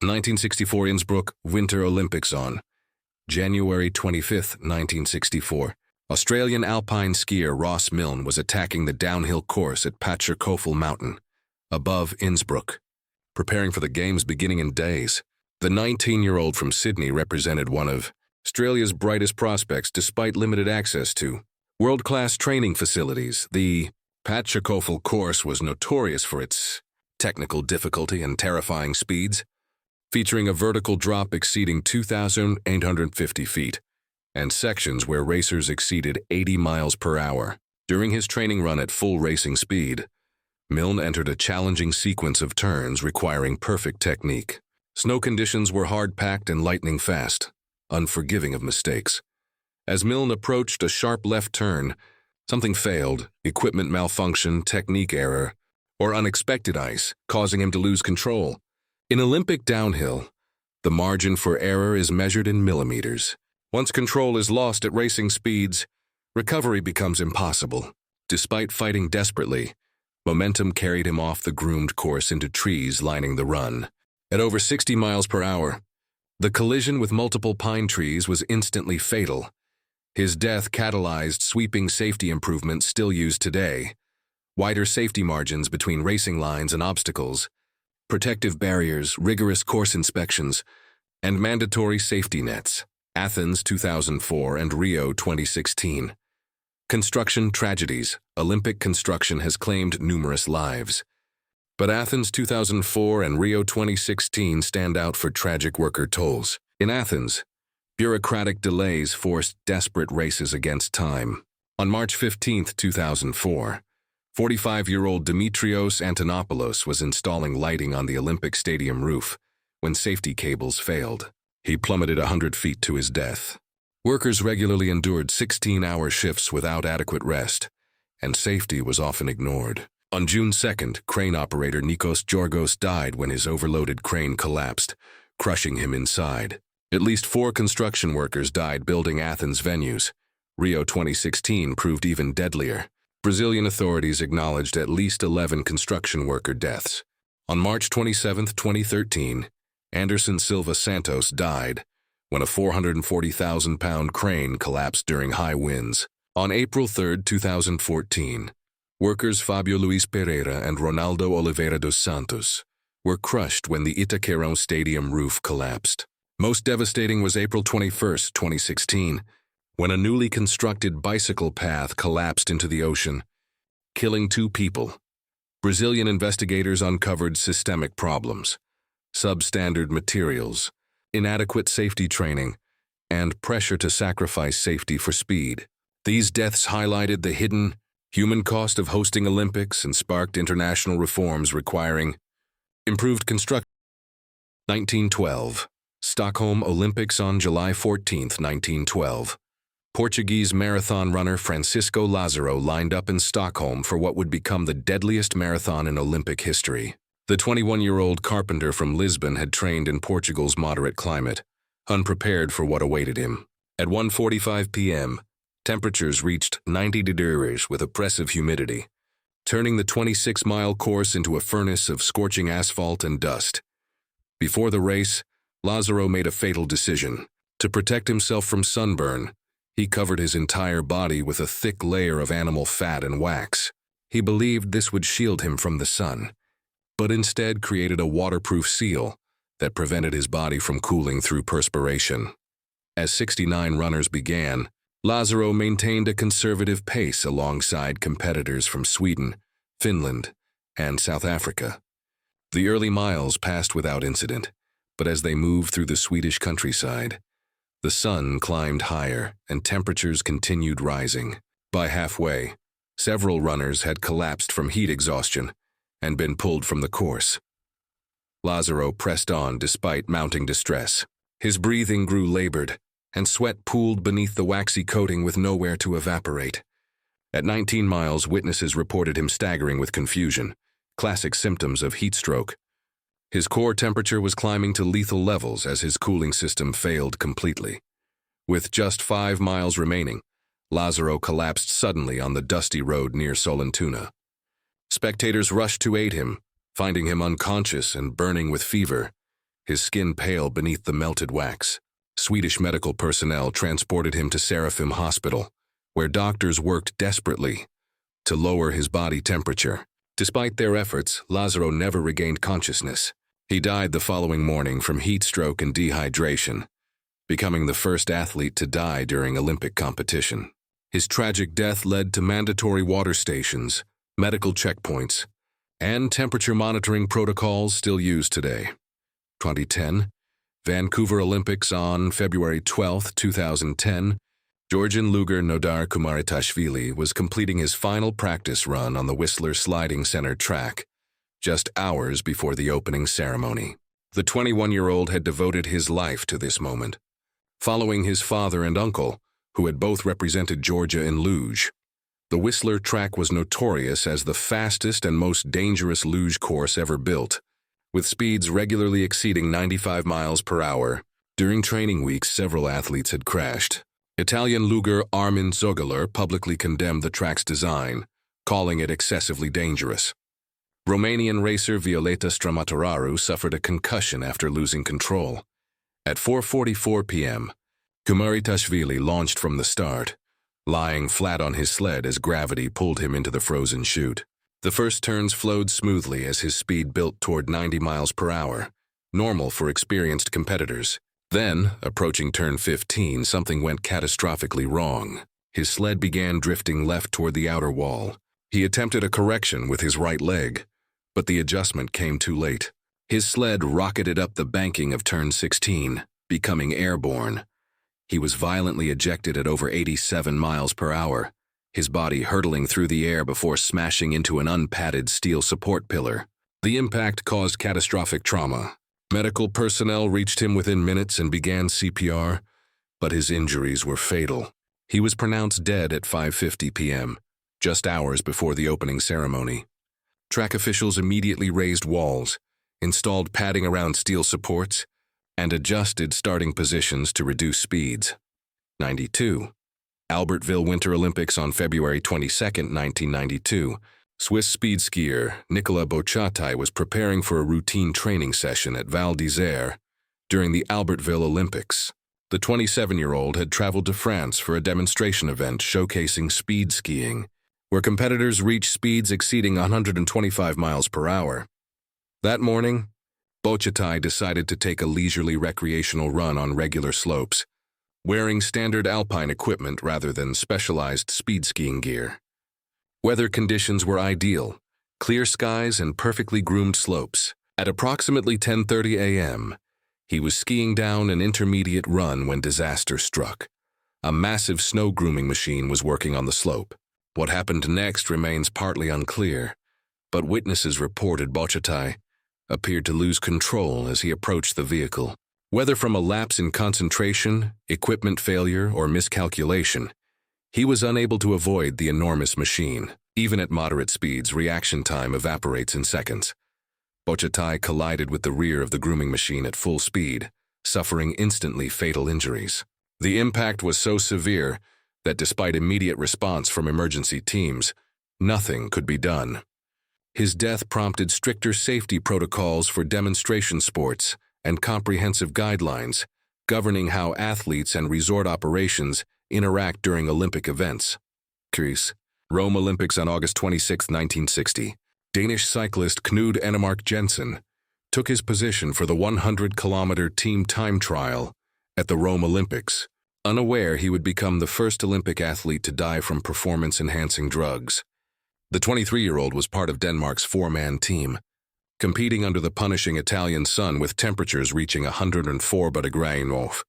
1964 Innsbruck Winter Olympics on January 25, 1964. Australian alpine skier Ross Milne was attacking the downhill course at Patscherkofel Mountain, above Innsbruck, preparing for the games beginning in days. The 19-year-old from Sydney represented one of Australia's brightest prospects despite limited access to world-class training facilities. The Patscherkofel course was notorious for its technical difficulty and terrifying speeds, featuring a vertical drop exceeding 2,850 feet and sections where racers exceeded 80 miles per hour. During his training run at full racing speed, Milne entered a challenging sequence of turns requiring perfect technique. Snow conditions were hard-packed and lightning fast, unforgiving of mistakes. As Milne approached a sharp left turn, something failed: equipment malfunction, technique error, or unexpected ice, causing him to lose control. In Olympic downhill, the margin for error is measured in millimeters. Once control is lost at racing speeds, recovery becomes impossible. Despite fighting desperately, momentum carried him off the groomed course into trees lining the run. At over 60 miles per hour, the collision with multiple pine trees was instantly fatal. His death catalyzed sweeping safety improvements still used today: wider safety margins between racing lines and obstacles, protective barriers, rigorous course inspections, and mandatory safety nets. Athens 2004 and Rio 2016. Construction tragedies. Olympic construction has claimed numerous lives, but Athens 2004 and Rio 2016 stand out for tragic worker tolls. In Athens, bureaucratic delays forced desperate races against time. On March 15, 2004, 45-year-old Dimitrios Antonopoulos was installing lighting on the Olympic Stadium roof when safety cables failed. He plummeted 100 feet to his death. Workers regularly endured 16-hour shifts without adequate rest, and safety was often ignored. On June 2nd, crane operator Nikos Georgos died when his overloaded crane collapsed, crushing him inside. At least 4 construction workers died building Athens venues. Rio 2016 proved even deadlier. Brazilian authorities acknowledged at least 11 construction worker deaths. On March 27, 2013, Anderson Silva Santos died when a 440,000-pound crane collapsed during high winds. On April 3, 2014, workers Fabio Luis Pereira and Ronaldo Oliveira dos Santos were crushed when the Itaquerão Stadium roof collapsed. Most devastating was April 21, 2016, when a newly constructed bicycle path collapsed into the ocean, killing 2 people. Brazilian investigators uncovered systemic problems: substandard materials, inadequate safety training, and pressure to sacrifice safety for speed. These deaths highlighted the hidden, human cost of hosting Olympics and sparked international reforms requiring improved construction. 1912. Stockholm Olympics on July 14, 1912. Portuguese marathon runner Francisco Lázaro lined up in Stockholm for what would become the deadliest marathon in Olympic history. The 21-year-old carpenter from Lisbon had trained in Portugal's moderate climate, unprepared for what awaited him. At 1:45 p.m., temperatures reached 90 degrees with oppressive humidity, turning the 26-mile course into a furnace of scorching asphalt and dust. Before the race, Lázaro made a fatal decision. To protect himself from sunburn, he covered his entire body with a thick layer of animal fat and wax. He believed this would shield him from the sun, but instead created a waterproof seal that prevented his body from cooling through perspiration. As 69 runners began, Lázaro maintained a conservative pace alongside competitors from Sweden, Finland, and South Africa. The early miles passed without incident, but as they moved through the Swedish countryside, the sun climbed higher and temperatures continued rising. By halfway, several runners had collapsed from heat exhaustion and been pulled from the course. Lázaro pressed on despite mounting distress. His breathing grew labored, and sweat pooled beneath the waxy coating with nowhere to evaporate. At 19 miles, witnesses reported him staggering with confusion, classic symptoms of heat stroke. His core temperature was climbing to lethal levels as his cooling system failed completely. With just 5 miles remaining, Lázaro collapsed suddenly on the dusty road near Sollentuna. Spectators rushed to aid him, finding him unconscious and burning with fever. his skin pale beneath the melted wax. Swedish medical personnel transported him to Seraphim Hospital, where doctors worked desperately to lower his body temperature. Despite their efforts, Lazaro never regained consciousness. He died the following morning from heat stroke and dehydration, becoming the first athlete to die during Olympic competition. His tragic death led to mandatory water stations, medical checkpoints, and temperature monitoring protocols still used today. 2010, Vancouver Olympics on February 12, 2010, Georgian luger Nodar Kumaritashvili was completing his final practice run on the Whistler Sliding Center track, just hours before the opening ceremony. The 21-year-old had devoted his life to this moment, following his father and uncle, who had both represented Georgia in luge. The Whistler track was notorious as the fastest and most dangerous luge course ever built, with speeds regularly exceeding 95 miles per hour. During training weeks, several athletes had crashed. Italian luger Armin Zogaler publicly condemned the track's design, calling it excessively dangerous. Romanian racer Violeta Strămăturaru suffered a concussion after losing control. At 4:44 p.m., Kumaritashvili launched from the start, lying flat on his sled as gravity pulled him into the frozen chute. The first turns flowed smoothly as his speed built toward 90 miles per hour, normal for experienced competitors. Then, approaching turn 15, something went catastrophically wrong. His sled began drifting left toward the outer wall. He attempted a correction with his right leg, but the adjustment came too late. His sled rocketed up the banking of turn 16, becoming airborne. He was violently ejected at over 87 miles per hour, his body hurtling through the air before smashing into an unpadded steel support pillar. The impact caused catastrophic trauma. Medical personnel reached him within minutes and began CPR, but his injuries were fatal. He was pronounced dead at 5:50 p.m., just hours before the opening ceremony. Track officials immediately raised walls, installed padding around steel supports, and adjusted starting positions to reduce speeds. 92. Albertville Winter Olympics on February 22, 1992. Swiss speed skier Nicola Bochatai was preparing for a routine training session at Val d'Isère during the Albertville Olympics. The 27-year-old had traveled to France for a demonstration event showcasing speed skiing, where competitors reached speeds exceeding 125 miles per hour. That morning, Bochatai decided to take a leisurely recreational run on regular slopes, wearing standard alpine equipment rather than specialized speed skiing gear. Weather conditions were ideal, clear skies and perfectly groomed slopes. At approximately 10:30 a.m., he was skiing down an intermediate run when disaster struck. A massive snow grooming machine was working on the slope. What happened next remains partly unclear, but witnesses reported Bochatai appeared to lose control as he approached the vehicle. Whether from a lapse in concentration, equipment failure, or miscalculation, he was unable to avoid the enormous machine. Even at moderate speeds, reaction time evaporates in seconds. Bochatai collided with the rear of the grooming machine at full speed, suffering instantly fatal injuries. The impact was so severe that despite immediate response from emergency teams, nothing could be done. His death prompted stricter safety protocols for demonstration sports and comprehensive guidelines governing how athletes and resort operations interact during Olympic events. Rome Olympics on August 26, 1960. Danish cyclist Knud Enemark Jensen took his position for the 100-kilometer team time trial at the Rome Olympics, unaware he would become the first Olympic athlete to die from performance-enhancing drugs. The 23-year-old was part of Denmark's four-man team, competing under the punishing Italian sun with temperatures reaching 104 °C.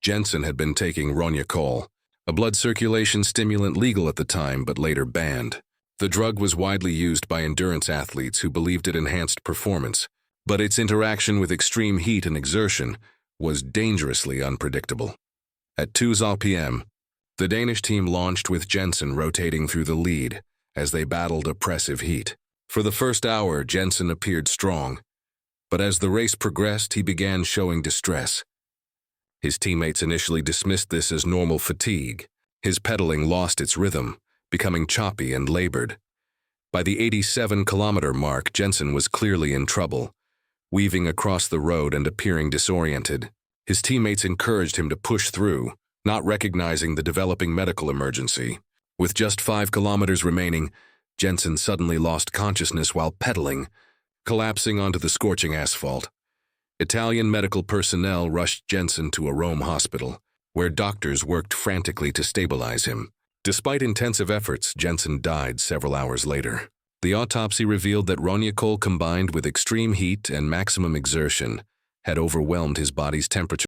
Jensen had been taking Rohypnol, a blood circulation stimulant legal at the time but later banned. The drug was widely used by endurance athletes who believed it enhanced performance, but its interaction with extreme heat and exertion was dangerously unpredictable. At 2:00 p.m., the Danish team launched with Jensen rotating through the lead as they battled oppressive heat. For the first hour, Jensen appeared strong, but as the race progressed, he began showing distress. His teammates initially dismissed this as normal fatigue. His pedaling lost its rhythm, becoming choppy and labored. By the 87-kilometer mark, Jensen was clearly in trouble, weaving across the road and appearing disoriented. His teammates encouraged him to push through, not recognizing the developing medical emergency. With just 5 kilometers remaining, Jensen suddenly lost consciousness while pedaling, collapsing onto the scorching asphalt. Italian medical personnel rushed Jensen to a Rome hospital, where doctors worked frantically to stabilize him. Despite intensive efforts, Jensen died several hours later. The autopsy revealed that roñacol combined with extreme heat and maximum exertion had overwhelmed his body's temperature.